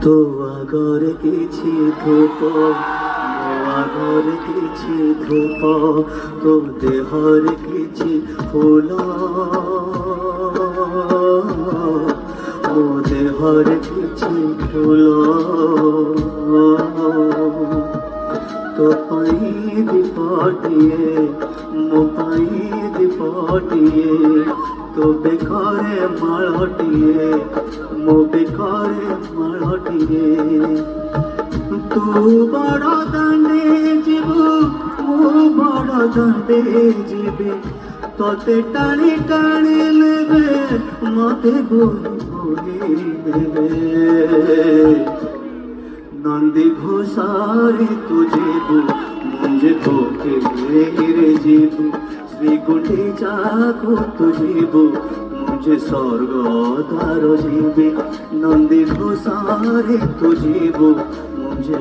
তো আগরে কিছু ধূপ আগরে কিছু ধূপ তো দেহরে কিছু ফুল ମୋ ଦେହରେ କିଛି ଫୁଲ ତୋ ପାଇଁ ଦୀପଟିଏ ମୋ ପାଇଁ ଦୀପଟିଏ ତୋ ବେକରେ ମାଳଟିଏ ମୋ ବେକରେ ମାଳଟିଏ ତୁ ବଡ଼ ଦାଣ୍ଡେ ଯିବୁ ମୁଁ ବଡ଼ ଦାଣ୍ଡେ ଯିବି ତୋତେ ଟାଣି ଟାଣି ନେବେ ମତେ ବୋହି ନେବେ ନନ୍ଦୀ ଘୋଷାରେ ତୁ ଯିବୁ ମୁझे କୋକିରେ ଯିବୁ ଶ୍ରୀ ଗୁଣ୍ଡିଚାକୁ ତୁ ଯିବୁ मुझे स्वर्ग द्वार जीवे नंदी घोषारे तू जीवो मुझे